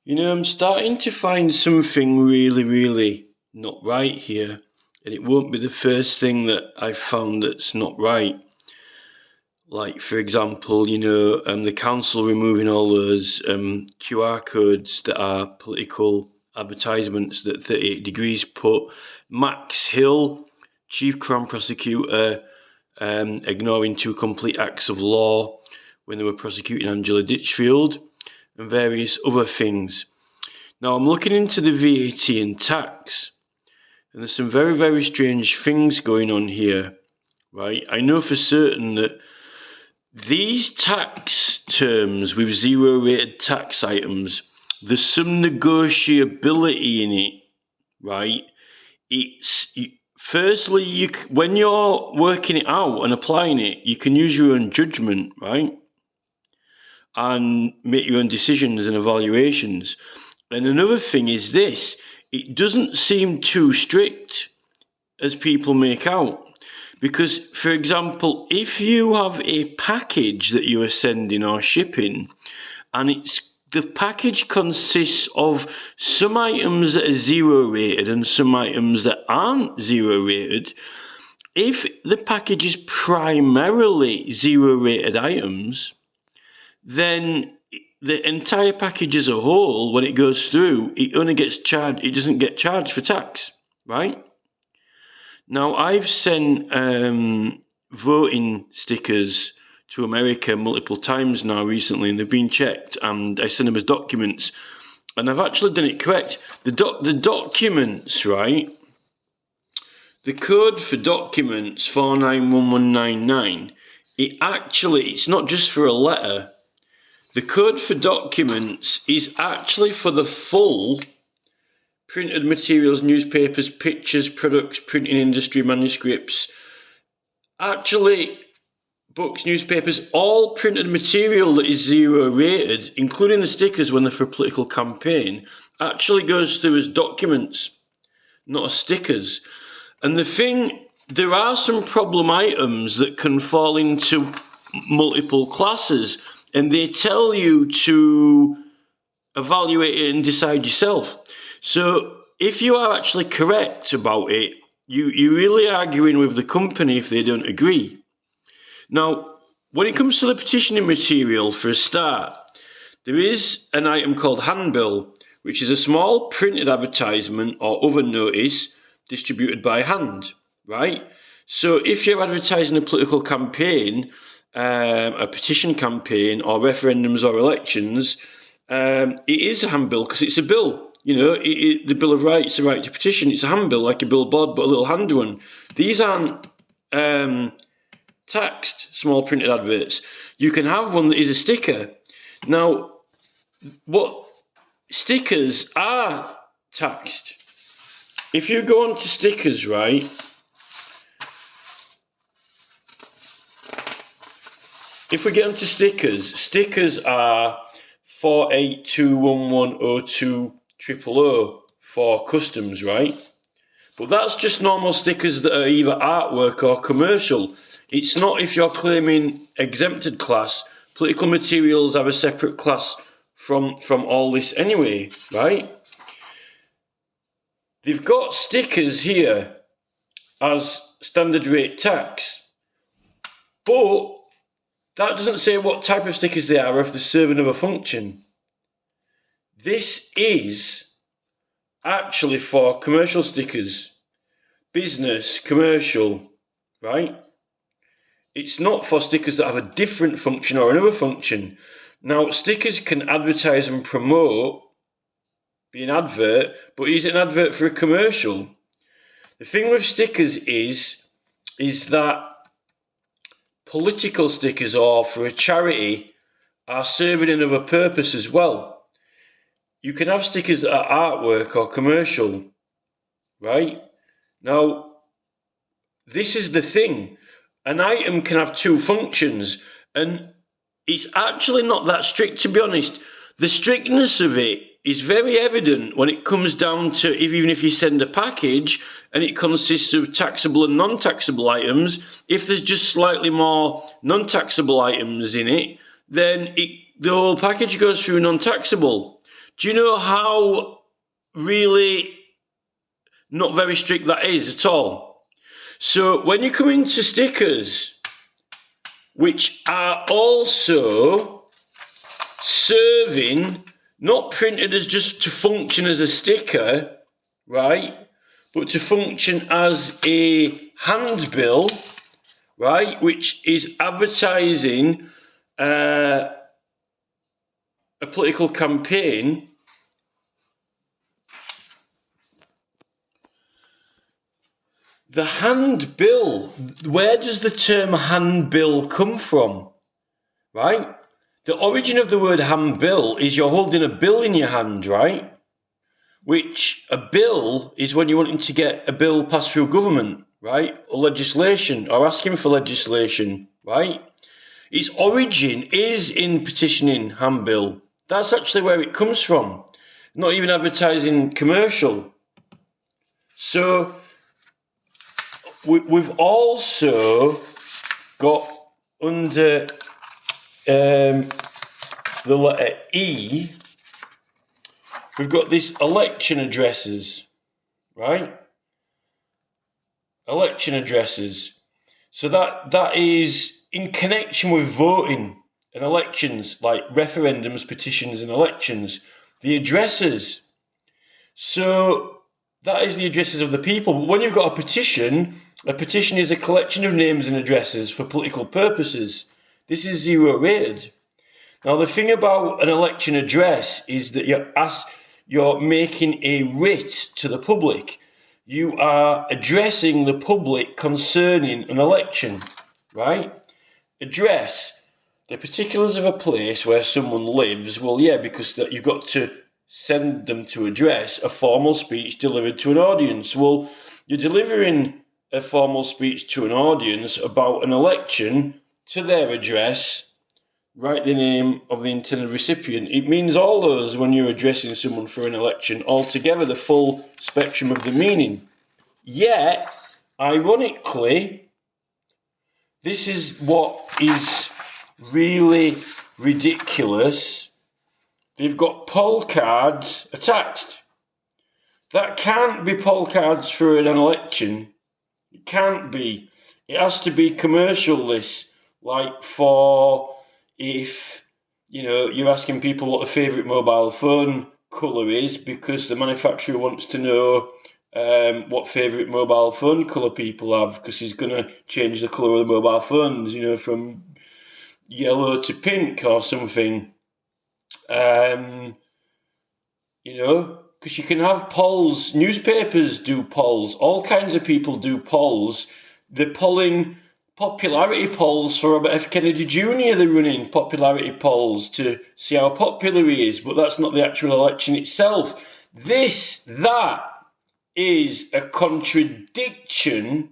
I'm starting to find something really not right here, and it won't be the first thing that I've found that's not right. Like, for example, the council removing all those QR codes that are political advertisements that 38 Degrees put. Max Hill, Chief Crown Prosecutor, ignoring two complete acts of law when they were prosecuting Angela Ditchfield, and various other things. Now, I'm looking into the VAT and tax, and there's some very strange things going on here, right? I know for certain that these tax terms with zero rated tax items, there's some negotiability in it, right? Firstly, when you're working it out and applying it, you can use your own judgment, right? And make your own decisions and evaluations. And another thing is this: it doesn't seem too strict as people make out. Because, for example, if you have a package that you are sending or shipping, and the package consists of some items that are zero rated and some items that aren't zero rated, if the package is primarily zero rated items, then the entire package as a whole, when it goes through, it only gets charged, it doesn't get charged for tax, right? Now, I've sent voting stickers to America multiple times now recently, and they've been checked, and I send them as documents, and I've actually done it correct. The documents, right? The code for documents 491199, it's not just for a letter. The code for documents is actually for the full printed materials, newspapers, pictures, products, printing industry, manuscripts, actually books, newspapers, all printed material that is zero rated, including the stickers when they're for a political campaign, actually goes through as documents, not as stickers. And there are some problem items that can fall into multiple classes, and they tell you to evaluate it and decide yourself. So if you are actually correct about it, you're really arguing with the company if they don't agree. Now, when it comes to the petitioning material, for a start, there is an item called handbill, which is a small printed advertisement or other notice distributed by hand, right? So if you're advertising a political campaign, a petition campaign, or referendums or elections, it is a handbill because it's a bill. The Bill of Rights, the right to petition, it's a handbill, like a billboard, but a little hand one. These aren't taxed small printed adverts. You can have one that is a sticker. Now, what stickers are taxed? If you go on to stickers, right, if we get onto stickers are 482110200 for customs, right? But that's just normal stickers that are either artwork or commercial. It's not if you're claiming exempted class. Political materials have a separate class from all this anyway, right? They've got stickers here as standard rate tax, but that doesn't say what type of stickers they are or if they serve another function. This is actually for commercial stickers, business, commercial, right? It's not for stickers that have a different function or another function. Now, stickers can advertise and promote, be an advert, but is it an advert for a commercial? The thing with stickers is that political stickers or for a charity are serving another purpose as well. You can have stickers that are artwork or commercial, right? Now, this is the thing. An item can have two functions, and it's actually not that strict, to be honest. The strictness of it is very evident when it comes down to even if you send a package and it consists of taxable and non-taxable items, if there's just slightly more non-taxable items in it, then the whole package goes through non-taxable. Do you know how really not very strict that is at all? So when you come into stickers, which are also serving, not printed as just to function as a sticker, right, but to function as a handbill, right, which is advertising a political campaign. The handbill, where does the term handbill come from, right? The origin of the word handbill is you're holding a bill in your hand, right? Which a bill is when you're wanting to get a bill passed through government, right? Or legislation, or asking for legislation, right? Its origin is in petitioning handbill. That's actually where it comes from. Not even advertising commercial. So we've also got under the letter E, we've got this election addresses, right? Election addresses. So that is in connection with voting and elections, like referendums, petitions, and elections. The addresses. So that is the addresses of the people. But when you've got a petition is a collection of names and addresses for political purposes. This is zero rated. Now, the thing about an election address is that you're making a writ to the public. You are addressing the public concerning an election, right? Address, the particulars of a place where someone lives. Well, yeah, because you've got to send them to address a formal speech delivered to an audience. Well, you're delivering a formal speech to an audience about an election to their address. Write the name of the intended recipient. It means all those when you're addressing someone for an election, altogether the full spectrum of the meaning. Yet, ironically, this is what is really ridiculous. They've got poll cards attached. That can't be poll cards for an election. It can't be. It has to be commercial lists, like for if, you're asking people what the favourite mobile phone colour is because the manufacturer wants to know what favourite mobile phone colour people have, because he's going to change the colour of the mobile phones, from yellow to pink or something. Because you can have polls, newspapers do polls, all kinds of people do polls. They're polling popularity polls for Robert F. Kennedy Jr. They're running popularity polls to see how popular he is, but that's not the actual election itself. That is a contradiction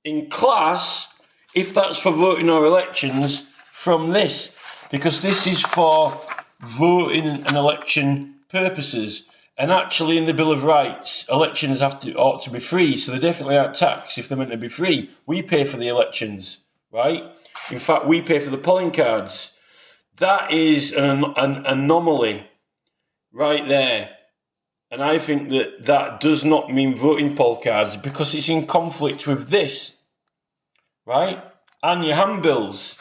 in class, if that's for voting or elections, from this, because this is for voting and election purposes. And actually, in the Bill of Rights, elections ought to be free, so they definitely aren't taxed if they're meant to be free. We pay for the elections, right? In fact, we pay for the polling cards. That is an anomaly right there. And I think that does not mean voting poll cards, because it's in conflict with this, right? And your handbills.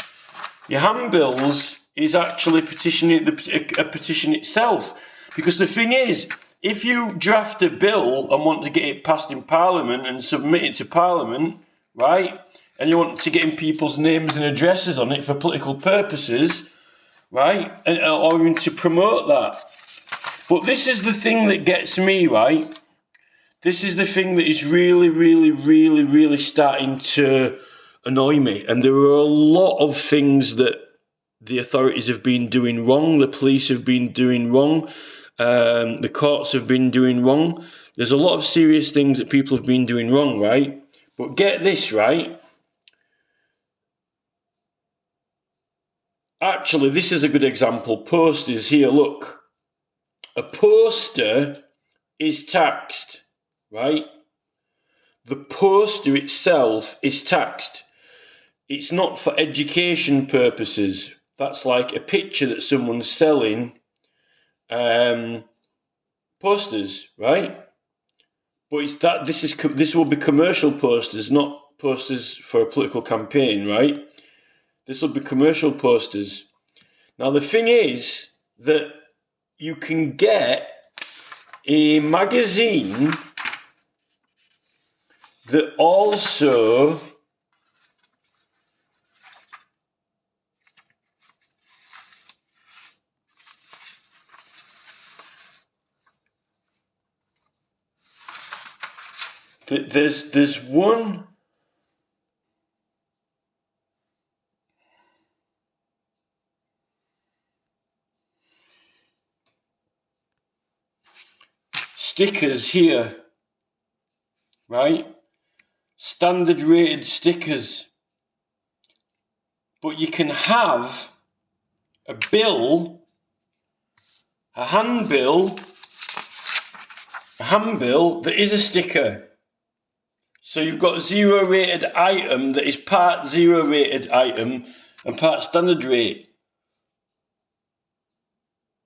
Your handbills is actually petitioning a petition itself. Because the thing is, if you draft a bill and want to get it passed in Parliament and submit it to Parliament, right, and you want to get in people's names and addresses on it for political purposes, right, or even to promote that. But this is the thing that gets me, right? This is the thing that is really, really, really, really starting to annoy me. And there are a lot of things that the authorities have been doing wrong, the police have been doing wrong, the courts have been doing wrong. There's a lot of serious things that people have been doing wrong, right? But get this, right? Actually, this is a good example. Posters here, look. A poster is taxed, right? The poster itself is taxed. It's not for education purposes. That's like a picture that someone's selling posters, right? But it's that this will be commercial posters, not posters for a political campaign, right? This will be commercial posters. Now the thing is that you can get a magazine that also there's one. Stickers here, right? Standard rated stickers. But you can have a bill, a handbill that is a sticker. So you've got a zero rated item that is part zero rated item and part standard rate.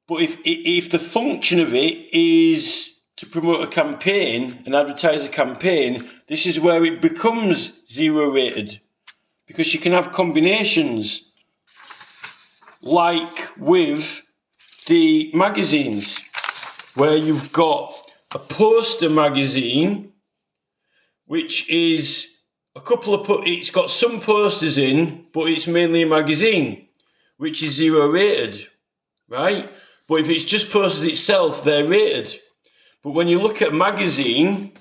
But if the function of it is to promote a campaign and advertise a campaign, this is where it becomes zero rated, because you can have combinations like with the magazines, where you've got a poster magazine, which is it's got some posters in, but it's mainly a magazine, which is zero rated, right? But if it's just posters itself, they're rated. But when you look at the magazine,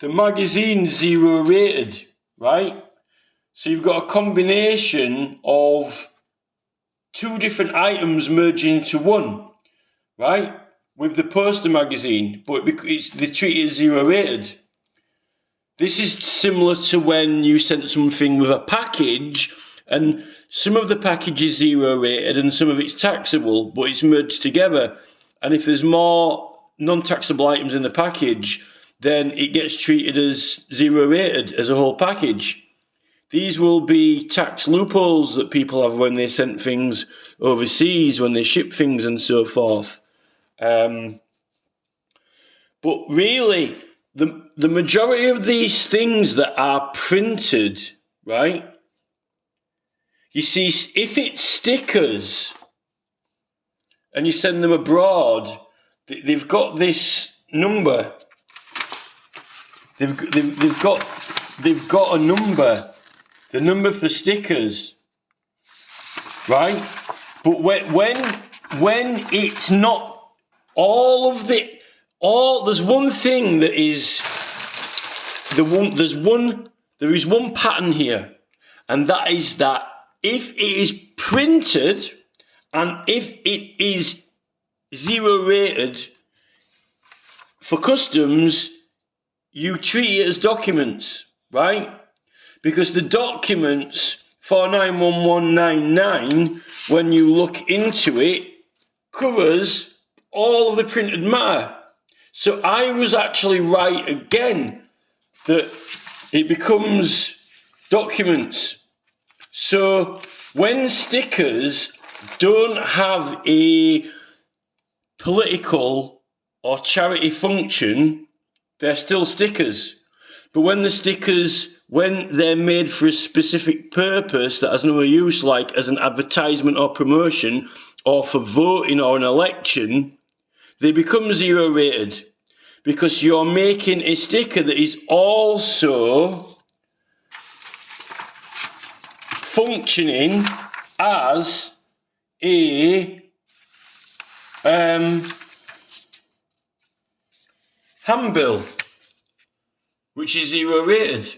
the magazine's zero rated, right? So you've got a combination of two different items merging into one, right? With the poster magazine, but they treat it as zero rated. This is similar to when you sent something with a package, and some of the package is zero rated and some of it's taxable, but it's merged together. And if there's more non-taxable items in the package, then it gets treated as zero rated as a whole package. These will be tax loopholes that people have when they send things overseas, when they ship things and so forth. But really, the majority of these things that are printed, right? You see, if it's stickers and you send them abroad, they've got this number. They've got a number, the number for stickers, right? But when it's not there's one thing that is there is one pattern here, and that is that if it is printed and if it is zero rated for customs, you treat it as documents, right? Because the documents 491199, when you look into it, covers all of the printed matter. So I was actually right again, that it becomes documents. So when stickers don't have a political or charity function, they're still stickers. But when they're made for a specific purpose that has no use, like as an advertisement or promotion or for voting or an election, they become zero rated, because you're making a sticker that is also functioning as a handbill, which is zero rated.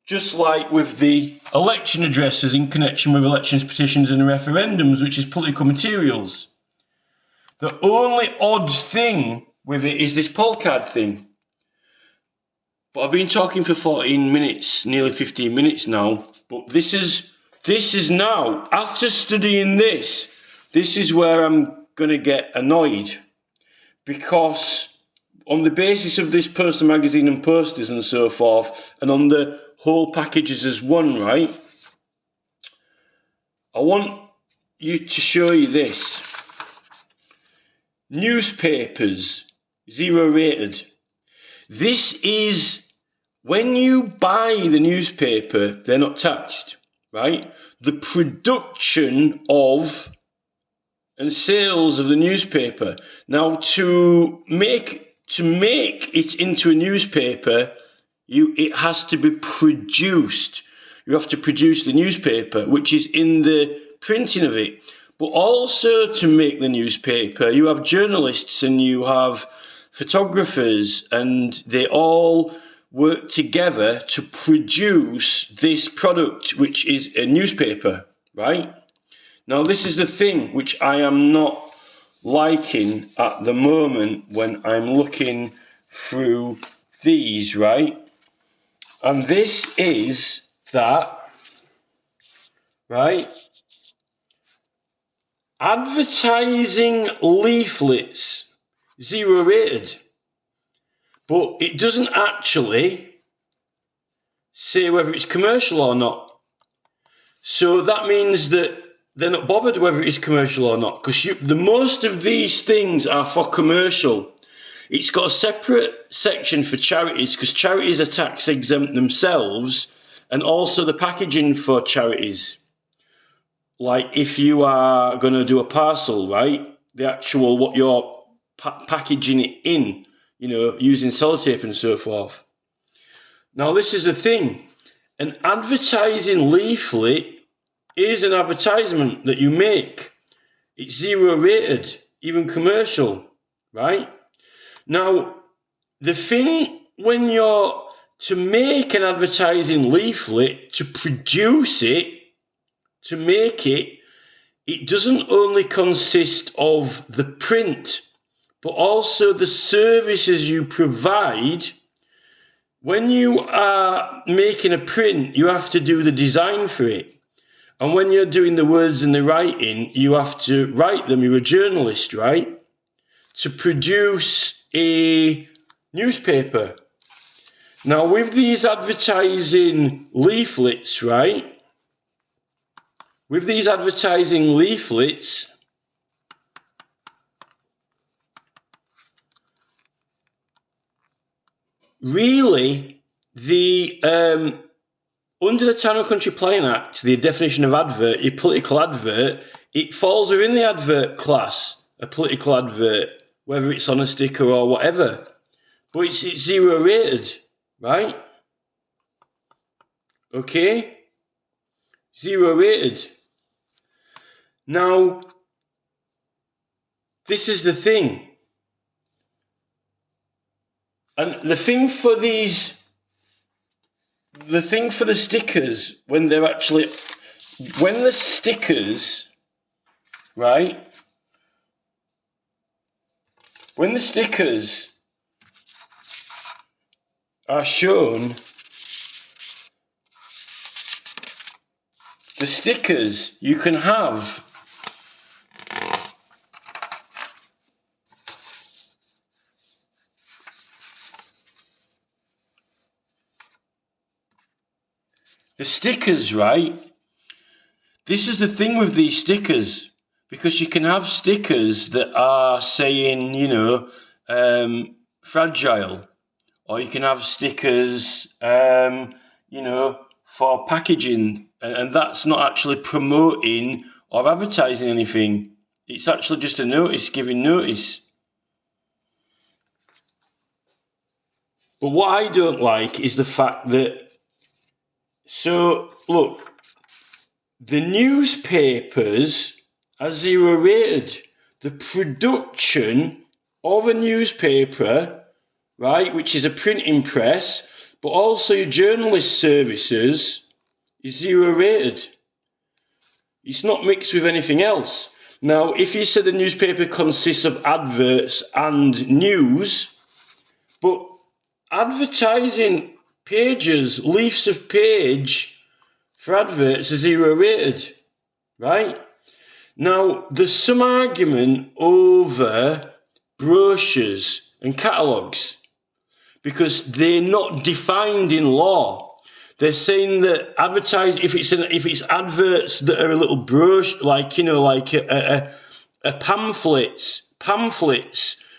Just like with the election addresses in connection with elections, petitions and referendums, which is political materials. The only odd thing with it is this poll card thing. But I've been talking for 14 minutes, nearly 15 minutes now. But this is now, after studying this is where I'm going to get annoyed. Because on the basis of this poster magazine and posters and so forth, and on the whole packages as one, right? I want you to show you this. Newspapers, 0 rated. This is when you buy the newspaper, they're not taxed, right? The production of and sales of the newspaper. Now, to make it into a newspaper, it has to be produced. You have to produce the newspaper, which is in the printing of it. But also to make the newspaper, you have journalists and you have photographers, and they all work together to produce this product, which is a newspaper, right? Now, this is the thing which I am not liking at the moment when I'm looking through these, right? And this is that, right? Advertising leaflets, 0 rated. But it doesn't actually say whether it's commercial or not. So that means that they're not bothered whether it is commercial or not, because the most of these things are for commercial. It's got a separate section for charities, because charities are tax exempt themselves, and also the packaging for charities. Like if you are going to do a parcel, right? The actual, what you're packaging it in, you know, using sellotape and so forth. Now, this is the thing. An advertising leaflet is an advertisement that you make. It's 0 rated, even commercial, right? Now, the thing when you're to make an advertising leaflet, to produce it, to make it, it doesn't only consist of the print, but also the services you provide. When you are making a print, you have to do the design for it. And when you're doing the words and the writing, you have to write them. You're a journalist, right? To produce a newspaper. Now, with these advertising leaflets, right? With these advertising leaflets, really, the under the Town and Country Planning Act, the definition of advert, a political advert, it falls within the advert class, a political advert, whether it's on a sticker or whatever. But it's 0 rated, right? Okay? 0 rated. Now, this is the thing. And the thing for the stickers, when the stickers, right? When the stickers are shown, the stickers you can have the stickers, right? This is the thing with these stickers, because you can have stickers that are saying, you know, fragile, or you can have stickers, you know, for packaging, and that's not actually promoting or advertising anything. It's actually just a notice, giving notice. But what I don't like is the fact that, so, look, the newspapers are 0 rated. The production of a newspaper, right, which is a printing press, but also your journalist services, is 0 rated. It's not mixed with anything else. Now, if you said the newspaper consists of adverts and news, but advertising pages, leaves of page for adverts are 0 rated, right? Now, there's some argument over brochures and catalogues because they're not defined in law. They're saying that if it's adverts that are a little brochure, like a pamphlets,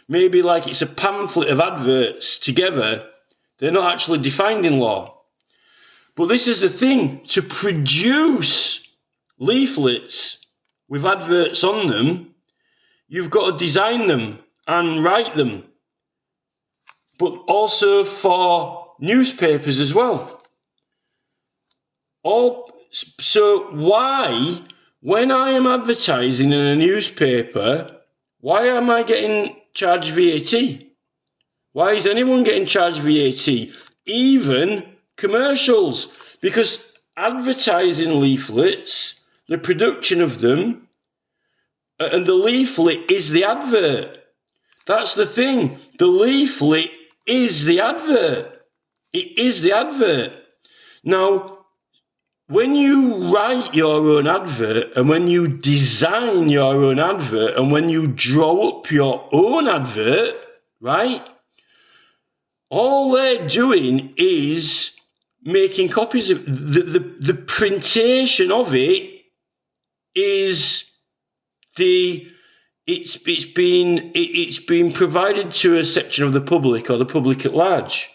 maybe like it's a pamphlet of adverts together. They're not actually defined in law. But this is the thing: to produce leaflets with adverts on them, you've got to design them and write them, but also for newspapers as well. So why, when I am advertising in a newspaper, why am I getting charged VAT? Why is anyone getting charged VAT? Even commercials, because advertising leaflets, the production of them, and the leaflet is the advert. That's the thing. The leaflet is the advert. It is the advert. Now, when you write your own advert and when you design your own advert and when you draw up your own advert, right? All they're doing is making copies of the printation of it is it's been provided to a section of the public or the public at large.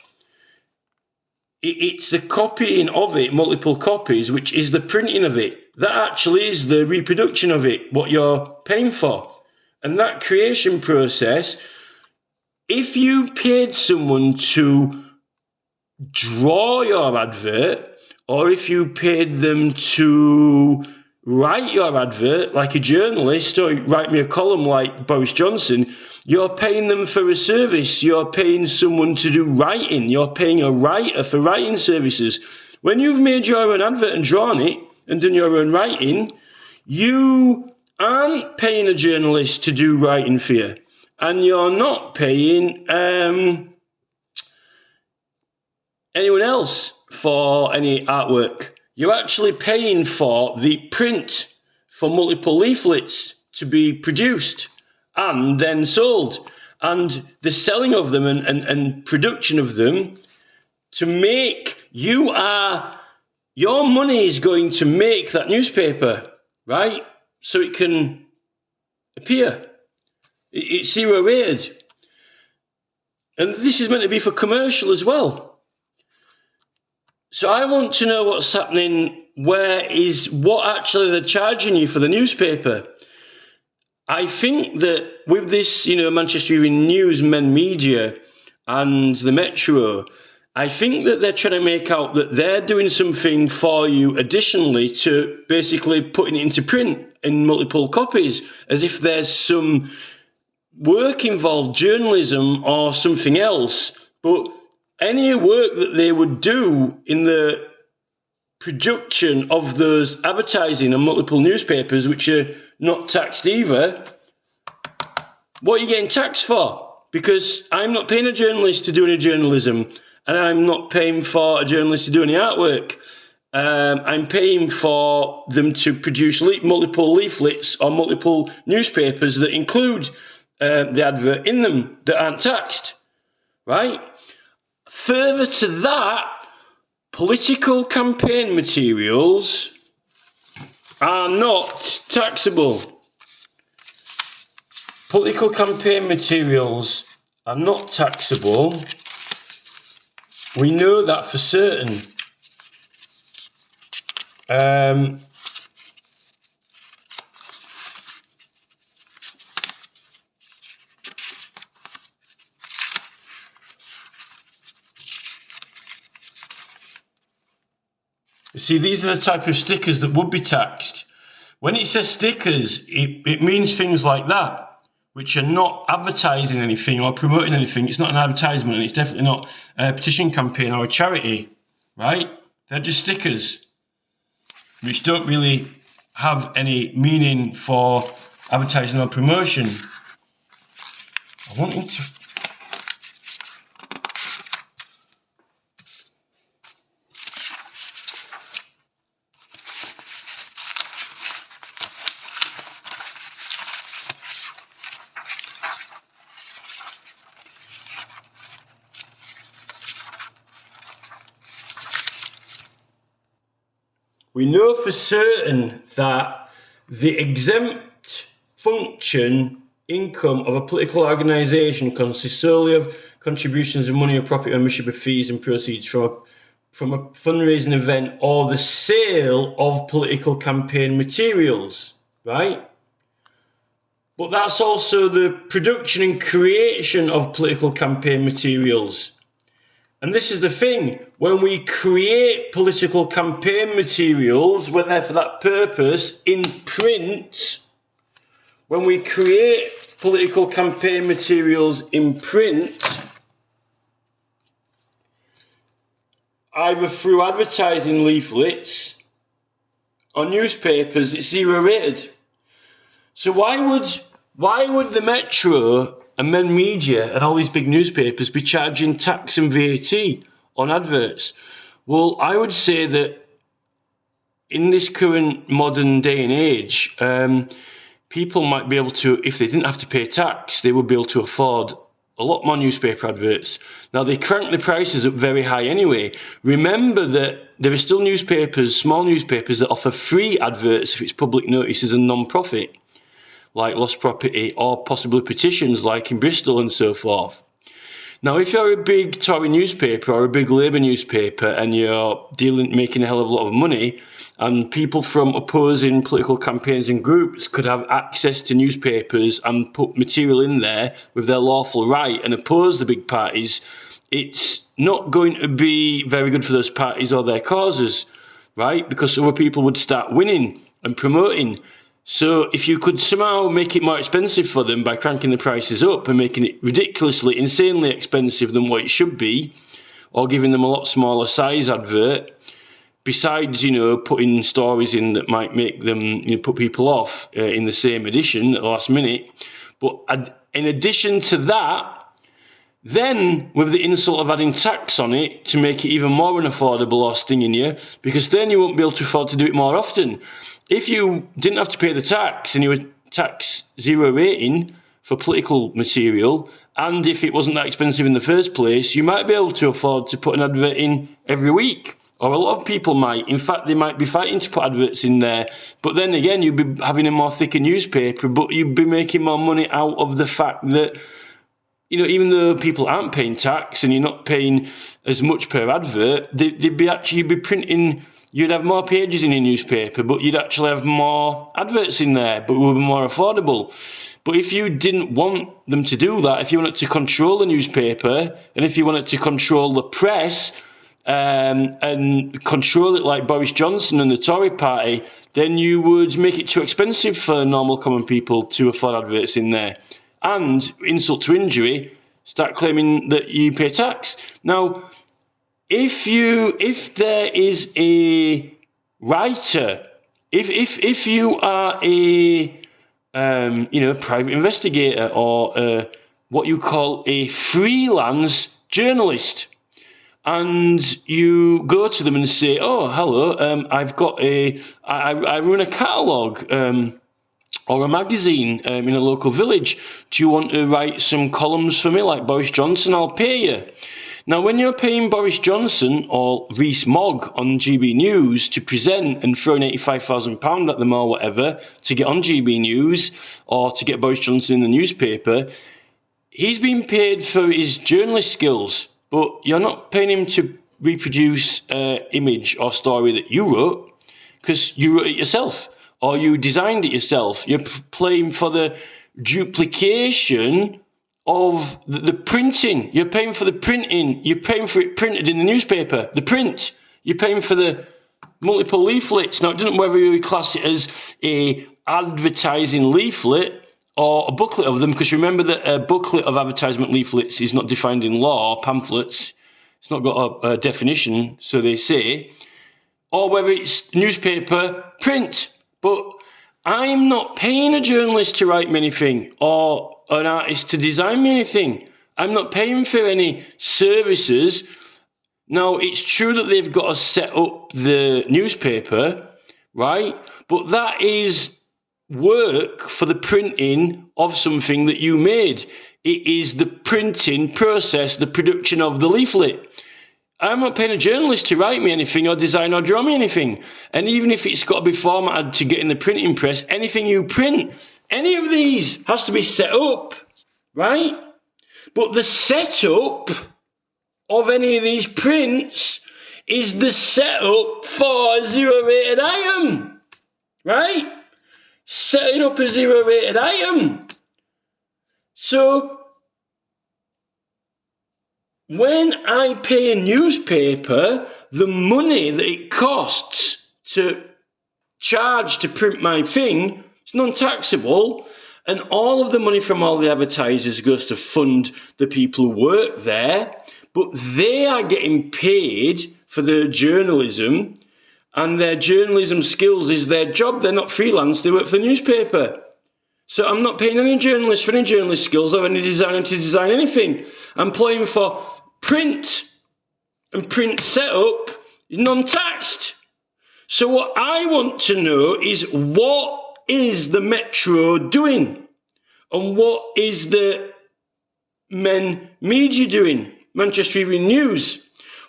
It's the copying of it, multiple copies, which is the printing of it. That actually is the reproduction of it, what you're paying for. And that creation process, if you paid someone to draw your advert, or if you paid them to write your advert, like a journalist, or write me a column like Boris Johnson, you're paying them for a service. You're paying someone to do writing. You're paying a writer for writing services. When you've made your own advert and drawn it and done your own writing, you aren't paying a journalist to do writing for you. And you're not paying anyone else for any artwork. You're actually paying for the print for multiple leaflets to be produced and then sold, and the selling of them and production of them to make your money is going to make that newspaper, right? So it can appear. It's zero rated. And this is meant to be for commercial as well. So I want to know what's happening. What actually they're charging you for the newspaper? I think that with this, Manchester Evening News, Men Media, and the Metro, I think that they're trying to make out that they're doing something for you additionally to basically putting it into print in multiple copies, as if there's some work involved, journalism or something else. But any work that they would do in the production of those advertising on multiple newspapers, which are not taxed either, what are you getting taxed for? Because I'm not paying a journalist to do any journalism, and I'm not paying for a journalist to do any artwork. I'm paying for them to produce multiple leaflets or multiple newspapers that include the advert in them that aren't taxed, right? Further to that, political campaign materials are not taxable. Political campaign materials are not taxable. We know that for certain. You see, these are the type of stickers that would be taxed. When it says stickers, it means things like that, which are not advertising anything or promoting anything. It's not an advertisement, and it's definitely not a petition campaign or a charity, right? They're just stickers, which don't really have any meaning for advertising or promotion. I want you to... we know for certain that the exempt function income of a political organisation consists solely of contributions of money or profit ownership of fees and proceeds from a fundraising event or the sale of political campaign materials, right? But that's also the production and creation of political campaign materials. And this is the thing, when we create political campaign materials, when they're for that purpose, in print, when we create political campaign materials in print, either through advertising leaflets or newspapers, it's zero rated. So why would the Metro and Men Media and all these big newspapers be charging tax and VAT on adverts? Well, I would say that in this current modern day and age, people might be able to, if they didn't have to pay tax, they would be able to afford a lot more newspaper adverts. Now, they crank the prices up very high anyway. Remember that there are still newspapers, small newspapers, that offer free adverts if it's public notices and non-profit, like Lost Property, or possibly petitions like in Bristol and so forth. Now, if you're a big Tory newspaper or a big Labour newspaper and you're making a hell of a lot of money, and people from opposing political campaigns and groups could have access to newspapers and put material in there with their lawful right and oppose the big parties, it's not going to be very good for those parties or their causes, right? Because other people would start winning and promoting. So if you could somehow make it more expensive for them by cranking the prices up and making it ridiculously, insanely expensive than what it should be, or giving them a lot smaller size advert, besides, putting stories in that might make them, put people off in the same edition at the last minute. But in addition to that, then with the insult of adding tax on it to make it even more unaffordable or stinging you, because then you won't be able to afford to do it more often. If you didn't have to pay the tax and you were tax zero rating for political material, and if it wasn't that expensive in the first place, you might be able to afford to put an advert in every week. Or a lot of people might. In fact, they might be fighting to put adverts in there. But then again, you'd be having a more thicker newspaper, but you'd be making more money out of the fact that, even though people aren't paying tax and you're not paying as much per advert, you'd be printing, you'd have more pages in your newspaper, but you'd actually have more adverts in there, but it would be more affordable. But if you didn't want them to do that, if you wanted to control the newspaper, and if you wanted to control the press, and control it like Boris Johnson and the Tory party, then you would make it too expensive for normal common people to afford adverts in there. And, insult to injury, start claiming that you pay tax. Now, if there is a writer, if you are a private investigator or what you call a freelance journalist, and you go to them and say, "Oh, hello, I run a catalogue or a magazine in a local village. Do you want to write some columns for me, like Boris Johnson? I'll pay you." Now, when you're paying Boris Johnson or Rees-Mogg on GB News to present and throwing £85,000 at them or whatever to get on GB News or to get Boris Johnson in the newspaper, he's been paid for his journalist skills. But you're not paying him to reproduce an image or story that you wrote, because you wrote it yourself or you designed it yourself. You're paying for the duplication of the printing. You're paying for the printing. You're paying for it printed in the newspaper, the print. You're paying for the multiple leaflets. Now, it doesn't matter whether you class it as a advertising leaflet or a booklet of them, because remember that a booklet of advertisement leaflets is not defined in law or pamphlets. It's not got a definition, so they say. Or whether it's newspaper, print. But I'm not paying a journalist to write me anything or an artist to design me anything. I'm not paying for any services. Now, it's true that they've got to set up the newspaper, right? But that is work for the printing of something that you made. It is the printing process, the production of the leaflet. I'm not paying a journalist to write me anything or design or draw me anything. And even if it's got to be formatted to get in the printing press, anything you print, any of these has to be set up, right? But the setup of any of these prints is the setup for a zero-rated item, right? Setting up a zero-rated item. So when I pay a newspaper, the money that it costs to charge to print my thing is non-taxable, and all of the money from all the advertisers goes to fund the people who work there, but they are getting paid for their journalism, and their journalism skills is their job. They're not freelance, they work for the newspaper. So I'm not paying any journalists for any journalist skills or any designer to design anything. I'm paying for print, and print setup is non-taxed. So what I want to know is, what is the Metro doing? And what is the Men Media doing? Manchester Evening News.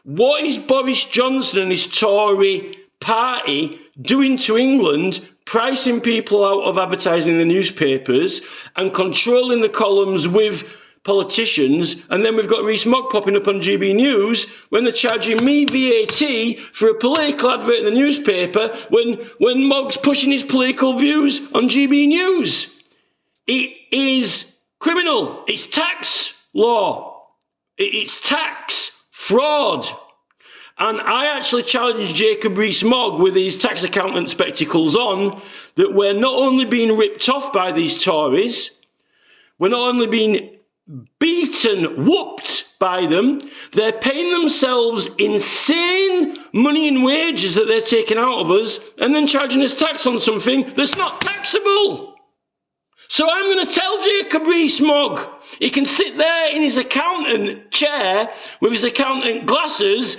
What is Boris Johnson and his Tory party doing to England, pricing people out of advertising in the newspapers and controlling the columns with politicians? And then we've got Rees-Mogg popping up on GB News when they're charging me VAT for a political advert in the newspaper when Mogg's pushing his political views on GB News. It is criminal. It's tax law. It's tax fraud. And I actually challenged Jacob Rees-Mogg with his tax accountant spectacles on that we're not only being ripped off by these Tories, we're not only being beaten, whooped by them, they're paying themselves insane money and wages that they're taking out of us and then charging us tax on something that's not taxable. So I'm going to tell Jacob Rees-Mogg, he can sit there in his accountant chair with his accountant glasses.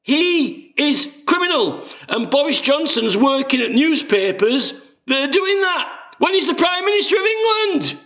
He is criminal. And Boris Johnson's working at newspapers that are doing that when he's the Prime Minister of England.